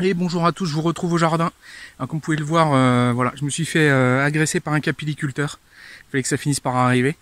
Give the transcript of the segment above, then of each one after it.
Et bonjour à tous, je vous retrouve au jardin. Alors, comme vous pouvez le voir, voilà, je me suis fait agresser par un capiliculteur. Il fallait que ça finisse par arriver.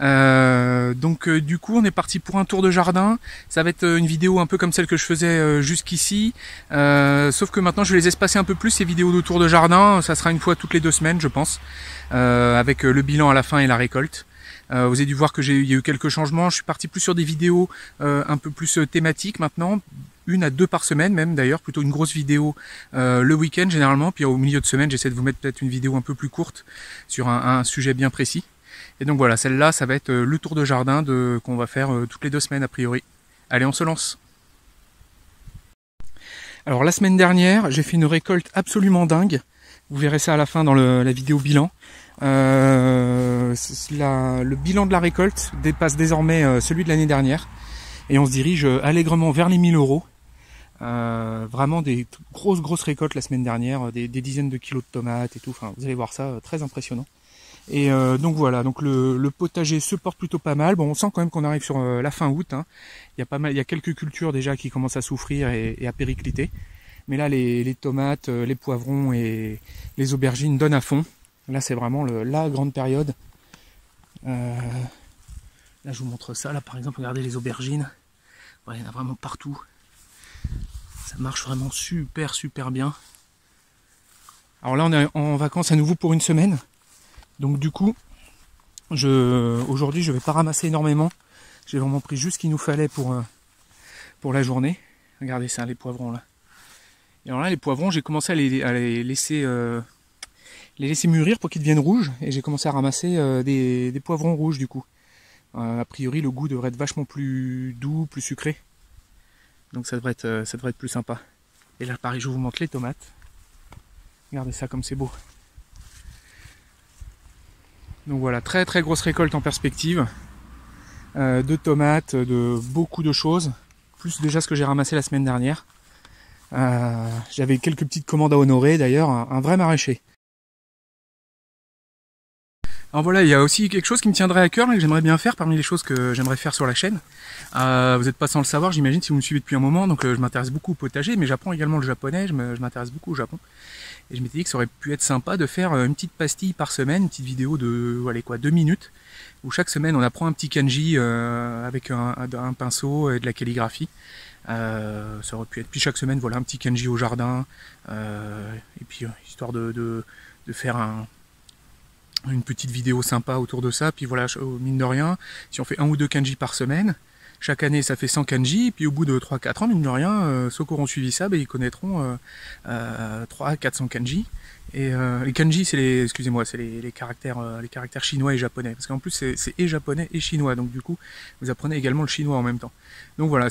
Du coup, on est parti pour un tour de jardin. Ça va être une vidéo un peu comme celle que je faisais jusqu'ici. Sauf que maintenant, je vais les espacer un peu plus, ces vidéos de tour de jardin. Ça sera une fois toutes les 2 semaines, je pense. Avec le bilan à la fin et la récolte. Vous avez dû voir que il y a eu quelques changements. Je suis parti plus sur des vidéos un peu plus thématiques maintenant. 1 à 2 par semaine même d'ailleurs, plutôt une grosse vidéo le week-end généralement, puis au milieu de semaine j'essaie de vous mettre peut-être une vidéo un peu plus courte sur un sujet bien précis. Et donc voilà, celle-là ça va être le tour de jardin qu'on va faire toutes les 2 semaines a priori. Allez, on se lance. Alors la semaine dernière j'ai fait une récolte absolument dingue, vous verrez ça à la fin dans la vidéo bilan. Le bilan de la récolte dépasse désormais celui de l'année dernière et on se dirige allègrement vers les 1000 €. Vraiment des grosses récoltes la semaine dernière, des dizaines de kilos de tomates et tout, enfin vous allez voir ça, très impressionnant. Et donc voilà, donc le potager se porte plutôt pas mal. Bon, on sent quand même qu'on arrive sur la fin août, hein. Il y a quelques cultures déjà qui commencent à souffrir et à péricliter. Mais là les tomates, les poivrons et les aubergines donnent à fond. Là c'est vraiment la grande période. Là je vous montre ça, là par exemple, regardez les aubergines. Ouais, il y en a vraiment partout. Ça marche vraiment super bien. Alors là on est en vacances à nouveau pour une semaine. Donc du coup, aujourd'hui je vais pas ramasser énormément. J'ai vraiment pris juste ce qu'il nous fallait pour la journée. Regardez ça, les poivrons là. Et alors là les poivrons, j'ai commencé à les laisser mûrir pour qu'ils deviennent rouges. Et j'ai commencé à ramasser des poivrons rouges du coup. A priori le goût devrait être vachement plus doux, plus sucré. Donc ça devrait être plus sympa. Et là pareil, je vous montre les tomates. Regardez ça comme c'est beau. Donc voilà, très grosse récolte en perspective. De tomates, de beaucoup de choses. Plus déjà ce que j'ai ramassé la semaine dernière. J'avais quelques petites commandes à honorer d'ailleurs, un vrai maraîcher. Alors voilà, il y a aussi quelque chose qui me tiendrait à cœur et que j'aimerais bien faire parmi les choses que j'aimerais faire sur la chaîne. Vous n'êtes pas sans le savoir, j'imagine, si vous me suivez depuis un moment. Donc je m'intéresse beaucoup au potager, mais j'apprends également le japonais, je m'intéresse beaucoup au Japon. Et je m'étais dit que ça aurait pu être sympa de faire une petite pastille par semaine, une petite vidéo de 2 minutes, où chaque semaine on apprend un petit kanji avec un pinceau et de la calligraphie. Ça aurait pu être, puis chaque semaine voilà un petit kanji au jardin, et puis histoire de faire une petite vidéo sympa autour de ça. Puis voilà, mine de rien, si on fait 1 ou 2 kanji par semaine, chaque année ça fait 100 kanji, et puis au bout de 3-4 ans, mine de rien, ceux qui auront suivi ça, ils connaîtront 300-400 kanji. Et les kanji, c'est les caractères chinois et japonais, parce qu'en plus c'est et japonais et chinois, donc du coup vous apprenez également le chinois en même temps. Donc voilà,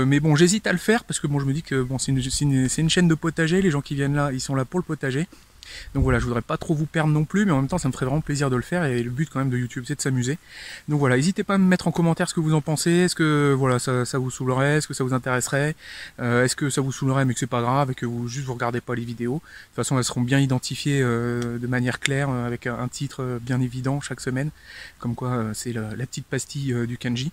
mais bon, j'hésite à le faire parce que bon, je me dis que bon, c'est une chaîne de potager, les gens qui viennent là, ils sont là pour le potager. Donc voilà, je voudrais pas trop vous perdre non plus, mais en même temps ça me ferait vraiment plaisir de le faire, et le but quand même de YouTube c'est de s'amuser. Donc voilà, n'hésitez pas à me mettre en commentaire ce que vous en pensez. Est-ce que voilà, ça vous saoulerait, est-ce que ça vous intéresserait, est-ce que ça vous saoulerait mais que c'est pas grave et que vous regardez pas les vidéos. De toute façon elles seront bien identifiées de manière claire, avec un titre bien évident chaque semaine, comme quoi c'est la petite pastille du kanji.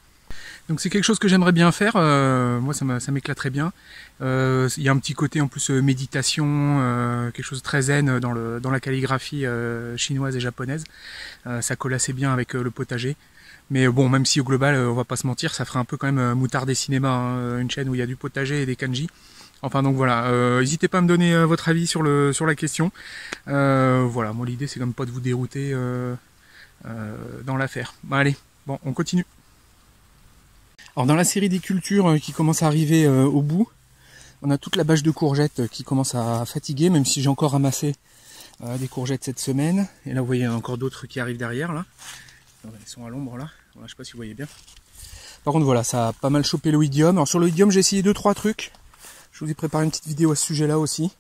Donc c'est quelque chose que j'aimerais bien faire, moi ça m'éclaterait bien. Il y a un petit côté en plus méditation, quelque chose de très zen dans la calligraphie chinoise et japonaise. Ça colle assez bien avec le potager. Mais bon, même si au global, on va pas se mentir, ça ferait un peu quand même Moutarde et Cinéma, hein, une chaîne où il y a du potager et des kanji. Enfin donc voilà, n'hésitez pas à me donner votre avis sur la question. Voilà, moi l'idée c'est quand même pas de vous dérouter dans l'affaire. Bon, allez, bon, on continue. Alors dans la série des cultures qui commence à arriver au bout, on a toute la bâche de courgettes qui commence à fatiguer, même si j'ai encore ramassé des courgettes cette semaine. Et là vous voyez, il y en a encore d'autres qui arrivent derrière là. Ils sont à l'ombre là, voilà, je sais pas si vous voyez bien. Par contre voilà, ça a pas mal chopé l'oïdium. Alors sur l'oïdium j'ai essayé 2-3 trucs. Je vous ai préparé une petite vidéo à ce sujet là aussi.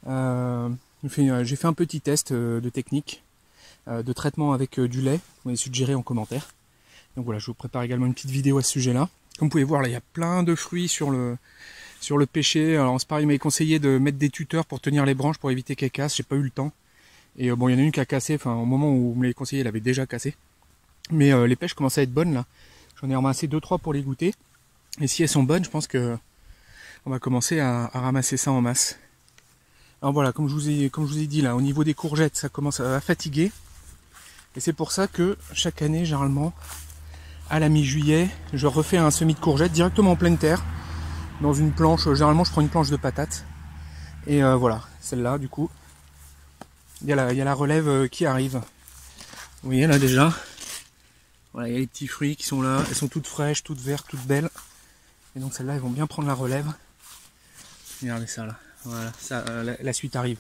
J'ai fait un petit test de technique de traitement avec du lait, vous m'avez suggéré en commentaire. Donc voilà, je vous prépare également une petite vidéo à ce sujet-là. Comme vous pouvez voir, là, il y a plein de fruits sur le pêcher. Alors c'est pareil, il m'avait conseillé de mettre des tuteurs pour tenir les branches pour éviter qu'elles cassent. J'ai pas eu le temps. Et bon, il y en a une qui a cassé. Enfin, au moment où vous me l'avez conseillé, elle avait déjà cassé. Mais les pêches commencent à être bonnes là. J'en ai ramassé 2-3 pour les goûter. Et si elles sont bonnes, je pense que on va commencer à ramasser ça en masse. Alors voilà, comme je vous ai dit là, au niveau des courgettes, ça commence à fatiguer. Et c'est pour ça que chaque année, généralement, à la mi-juillet, je refais un semis de courgettes directement en pleine terre, dans une planche. Généralement, je prends une planche de patates. Et voilà, celle-là, du coup, il y a la relève qui arrive. Vous voyez là déjà, voilà, il y a les petits fruits qui sont là. Elles sont toutes fraîches, toutes vertes, toutes belles. Et donc celles-là, elles vont bien prendre la relève. Regardez ça là. Voilà, ça, la suite arrive.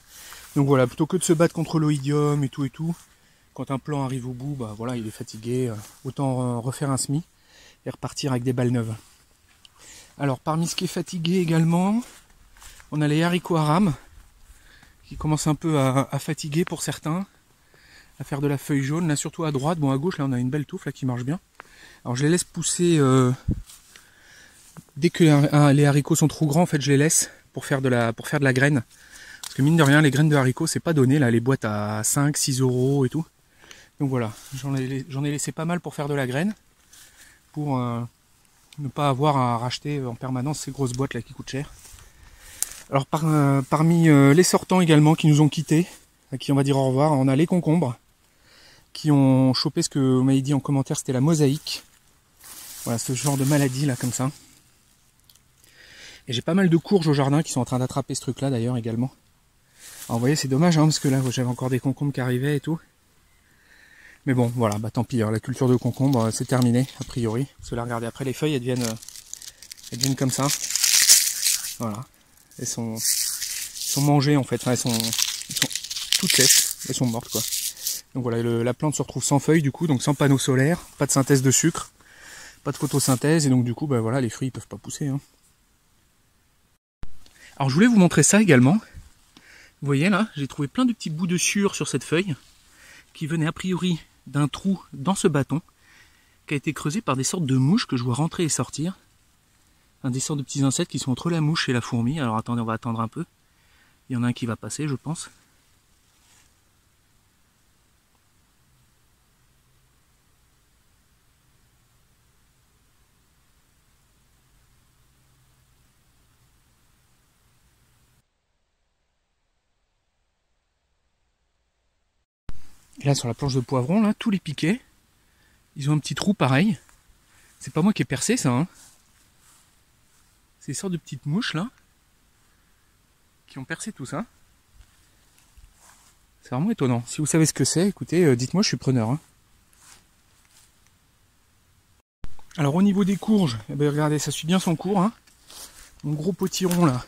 Donc voilà, plutôt que de se battre contre l'oïdium et tout, quand un plant arrive au bout, bah voilà, il est fatigué. Autant refaire un semis et repartir avec des balles neuves. Alors parmi ce qui est fatigué également, on a les haricots à rames qui commencent un peu à fatiguer pour certains, à faire de la feuille jaune, là surtout à droite. Bon, à gauche là on a une belle touffe là qui marche bien. Alors je les laisse pousser dès que les haricots sont trop grands, en fait je les laisse pour faire de la graine. Parce que mine de rien, les graines de haricots c'est pas donné, là les boîtes à 5-6 € et tout. Donc voilà, j'en ai laissé pas mal pour faire de la graine, pour ne pas avoir à racheter en permanence ces grosses boîtes là qui coûtent cher. Alors parmi les sortants également qui nous ont quittés, à qui on va dire au revoir, on a les concombres qui ont chopé ce que vous m'avez dit en commentaire, c'était la mosaïque. Voilà, ce genre de maladie là comme ça. Et j'ai pas mal de courges au jardin qui sont en train d'attraper ce truc là d'ailleurs également. Alors vous voyez, c'est dommage hein, parce que là j'avais encore des concombres qui arrivaient et tout. Mais bon, voilà, bah tant pis, hein, la culture de concombre c'est terminé a priori. Parce que là regardez, après les feuilles elles deviennent comme ça. Voilà. Elles sont mangées en fait, enfin, elles sont toutes sèches, elles sont mortes quoi. Donc voilà, la plante se retrouve sans feuilles du coup, donc sans panneaux solaires, pas de synthèse de sucre, pas de photosynthèse, et donc du coup bah voilà, les fruits ils peuvent pas pousser. Hein. Alors je voulais vous montrer ça également. Vous voyez là, j'ai trouvé plein de petits bouts de sciure sur cette feuille, qui venaient a priori d'un trou dans ce bâton, qui a été creusé par des sortes de mouches que je vois rentrer et sortir. Des sortes de petits insectes qui sont entre la mouche et la fourmi. Alors attendez, on va attendre un peu. Il y en a un qui va passer, je pense. Et là, sur la planche de poivron, là, tous les piquets, ils ont un petit trou pareil. C'est pas moi qui ai percé ça, hein. C'est des sortes de petites mouches, là, qui ont percé tout ça. C'est vraiment étonnant. Si vous savez ce que c'est, écoutez, dites-moi, je suis preneur. Hein. Alors au niveau des courges, eh ben, regardez, ça suit bien son cours. Hein. Mon gros potiron là,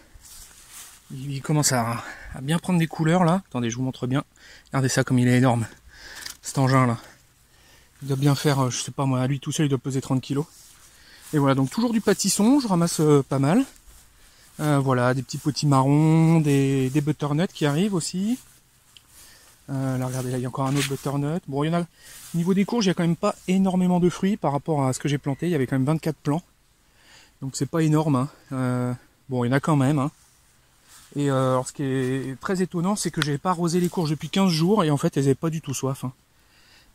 il commence à bien prendre des couleurs là. Attendez, je vous montre bien. Regardez ça comme il est énorme. Cet engin là. Il doit bien faire, je sais pas moi, à lui tout seul il doit peser 30 kg. Et voilà, donc toujours du pâtisson, je ramasse pas mal. Voilà, des petits potis marrons, des butternuts qui arrivent aussi. Là regardez, là il y a encore un autre butternut. Bon, il y en a. Au niveau des courges, il n'y a quand même pas énormément de fruits par rapport à ce que j'ai planté. Il y avait quand même 24 plants. Donc c'est pas énorme. Hein. Bon, il y en a quand même. Hein. Et alors ce qui est très étonnant, c'est que j'avais pas arrosé les courges depuis 15 jours et en fait elles n'avaient pas du tout soif. Hein.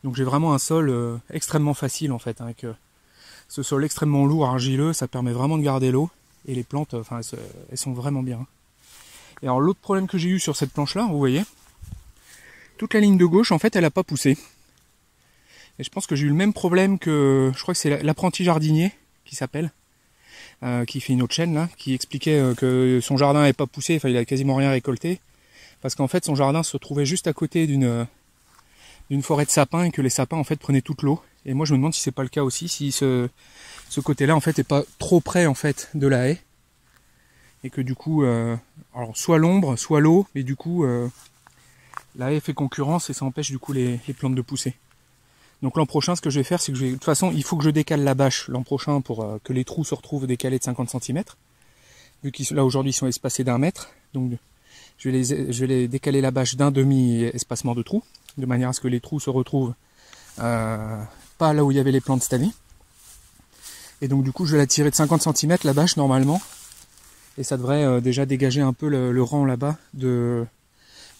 Donc j'ai vraiment un sol extrêmement facile en fait. Hein, avec ce sol extrêmement lourd, argileux, ça permet vraiment de garder l'eau. Et les plantes, enfin elles sont vraiment bien. Et alors l'autre problème que j'ai eu sur cette planche là, vous voyez, toute la ligne de gauche en fait elle n'a pas poussé. Et je pense que j'ai eu le même problème que, je crois que c'est l'apprenti jardinier qui s'appelle, qui fait une autre chaîne là, qui expliquait que son jardin n'avait pas poussé, enfin il a quasiment rien récolté, parce qu'en fait son jardin se trouvait juste à côté d'une forêt de sapins et que les sapins en fait prenaient toute l'eau. Et moi je me demande si c'est pas le cas aussi, si ce côté-là en fait est pas trop près en fait de la haie, et que du coup, alors soit l'ombre, soit l'eau, mais du coup la haie fait concurrence et ça empêche du coup les plantes de pousser. Donc l'an prochain, ce que je vais faire, c'est que de toute façon, il faut que je décale la bâche l'an prochain pour que les trous se retrouvent décalés de 50 cm. Vu qu'ils là aujourd'hui ils sont espacés d'1 mètre, donc je vais les décaler la bâche d'un demi-espacement de trous, de manière à ce que les trous se retrouvent pas là où il y avait les plantes cette année. Et donc du coup, je vais la tirer de 50 cm la bâche normalement, et ça devrait déjà dégager un peu le rang là-bas de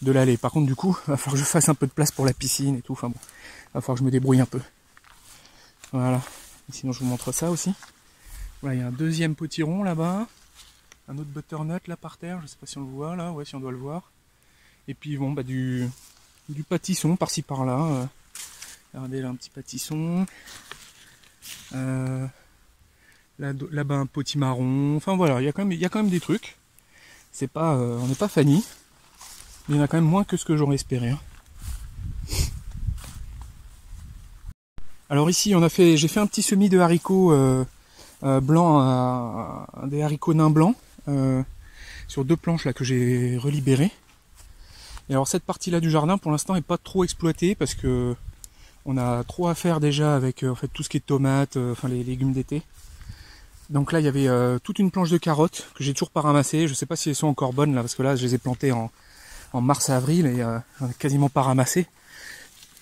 l'allée. Par contre, du coup, il va falloir que je fasse un peu de place pour la piscine et tout. Enfin bon. Il va falloir que je me débrouille un peu. Voilà. Et sinon je vous montre ça aussi. Voilà, il y a un deuxième potiron là-bas. Un autre butternut là par terre, je sais pas si on le voit là, ouais si on doit le voir. Et puis bon bah du pâtisson par-ci par-là. Regardez là un petit pâtisson. Là-bas un potimarron. Enfin voilà, il y a quand même des trucs. C'est pas, on n'est pas fanny, mais il y en a quand même moins que ce que j'aurais espéré. Hein. Alors ici j'ai fait un petit semis de haricots blancs, des haricots nains blancs. Sur 2 planches là que j'ai relibérées. Et alors cette partie là du jardin pour l'instant n'est pas trop exploitée parce que on a trop à faire déjà avec en fait tout ce qui est tomates, enfin les légumes d'été. Donc là il y avait toute une planche de carottes que j'ai toujours pas ramassées. Je sais pas si elles sont encore bonnes là parce que là je les ai plantées en mars-avril et j'en ai quasiment pas ramassé.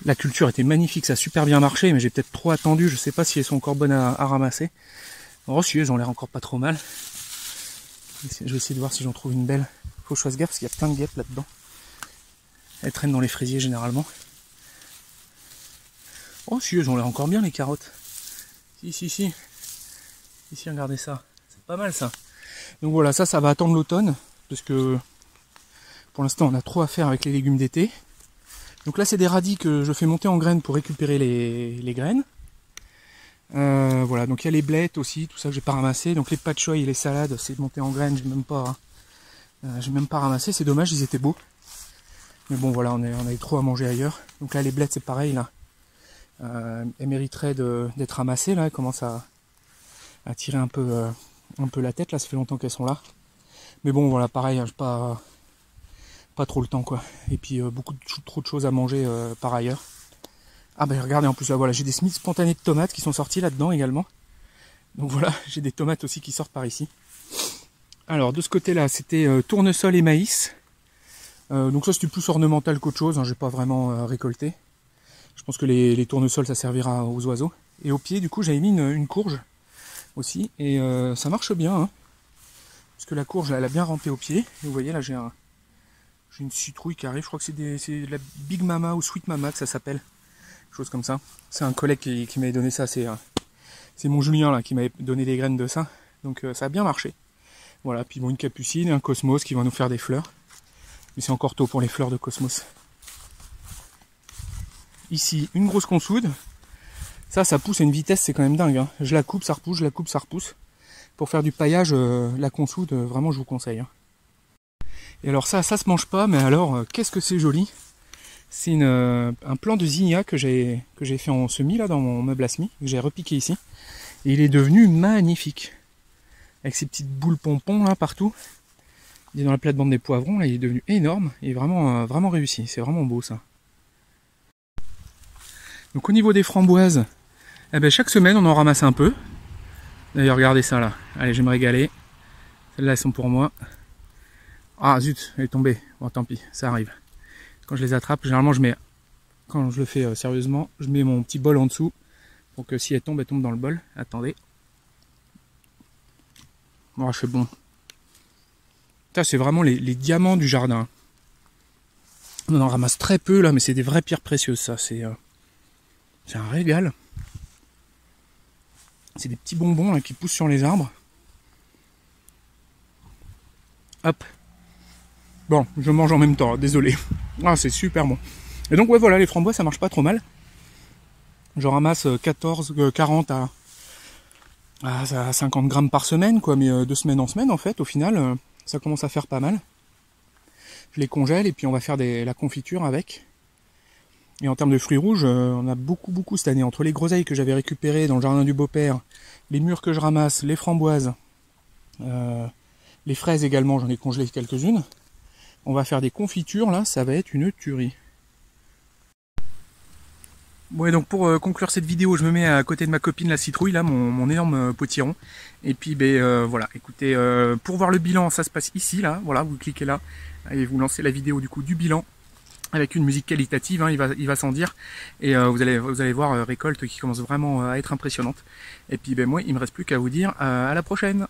La culture était magnifique, ça a super bien marché, mais j'ai peut-être trop attendu. Je sais pas si elles sont encore bonnes à ramasser. Oh si, elles ont l'air encore pas trop mal. Je vais essayer de voir si j'en trouve une belle. Faut que je fasse gaffe parce qu'il y a plein de guêpes là-dedans. Elles traînent dans les fraisiers généralement. Oh si, elles ont l'air encore bien les carottes. Si. Ici, regardez ça. C'est pas mal ça. Donc voilà, ça va attendre l'automne. Parce que pour l'instant, on a trop à faire avec les légumes d'été. Donc là, c'est des radis que je fais monter en graines pour récupérer les graines. Voilà, donc il y a les blettes aussi, tout ça que j'ai pas ramassé. Donc les pas de choy et les salades, c'est monté en graines, j'ai même pas ramassé. C'est dommage, ils étaient beaux. Mais bon, voilà, on avait trop à manger ailleurs. Donc là, les blettes, c'est pareil là. Elles mériteraient d'être ramassées là. Elles commencent à tirer un peu la tête là. Ça fait longtemps qu'elles sont là. Mais bon, voilà, pareil, j'ai pas trop le temps quoi. Et puis trop de choses à manger par ailleurs. Ah ben regardez en plus là voilà, j'ai des semis spontanés de tomates qui sont sortis là-dedans également. Donc voilà, j'ai des tomates aussi qui sortent par ici. Alors de ce côté-là, c'était tournesol et maïs. Donc ça c'était plus ornemental qu'autre chose, hein, j'ai pas vraiment récolté. Je pense que les tournesols ça servira aux oiseaux. Et au pied du coup j'avais mis une courge aussi et ça marche bien. Hein, parce que la courge là, elle a bien rampé au pied. Et vous voyez là j'ai une citrouille qui arrive, je crois que c'est de la Big Mama ou Sweet Mama que ça s'appelle. Chose comme ça. C'est un collègue qui m'avait donné ça, c'est mon Julien là qui m'avait donné des graines de ça. Donc ça a bien marché. Voilà, puis bon une capucine et un cosmos qui va nous faire des fleurs. Mais c'est encore tôt pour les fleurs de cosmos. Ici, une grosse consoude. Ça pousse à une vitesse, c'est quand même dingue. Hein. Je la coupe, ça repousse, je la coupe, ça repousse. Pour faire du paillage, la consoude, vraiment je vous conseille. Hein. Et alors ça se mange pas, mais alors qu'est-ce que c'est joli. C'est un plant de zinnia que j'ai fait en semis là dans mon meuble à semis, que j'ai repiqué ici. Et il est devenu magnifique. Avec ces petites boules pompons là partout. Il est dans la plate-bande des poivrons, là il est devenu énorme. Il est vraiment réussi, c'est vraiment beau ça. Donc au niveau des framboises, eh ben, chaque semaine on en ramasse un peu. D'ailleurs regardez ça là, allez je vais me régaler. Celles-là elles sont pour moi. Ah zut, elle est tombée, bon tant pis, ça arrive. Quand je les attrape, généralement quand je le fais sérieusement, je mets mon petit bol en dessous pour que si elle tombe dans le bol. Attendez. Oh, c'est bon. Ça c'est vraiment les diamants du jardin. On en ramasse très peu là, mais c'est des vraies pierres précieuses ça. C'est un régal. C'est des petits bonbons là, qui poussent sur les arbres. Hop. Bon, je mange en même temps, désolé. Ah, c'est super bon. Et donc, ouais, voilà, les framboises, ça marche pas trop mal. Je ramasse 40 à 50 grammes par semaine, quoi, mais de semaine en semaine, en fait, au final, ça commence à faire pas mal. Je les congèle et puis on va faire la confiture avec. Et en termes de fruits rouges, on a beaucoup cette année. Entre les groseilles que j'avais récupérées dans le jardin du beau-père, les mûres que je ramasse, les framboises, les fraises également, j'en ai congelé quelques-unes. On va faire des confitures, là, ça va être une tuerie. Bon et donc pour conclure cette vidéo, je me mets à côté de ma copine la citrouille, là, mon énorme potiron. Et puis voilà, écoutez, pour voir le bilan, ça se passe ici, là, voilà, vous cliquez là, et vous lancez la vidéo du coup du bilan, avec une musique qualitative, hein, il va sans dire. Et vous allez voir récolte qui commence vraiment à être impressionnante. Et puis moi, il me reste plus qu'à vous dire à la prochaine.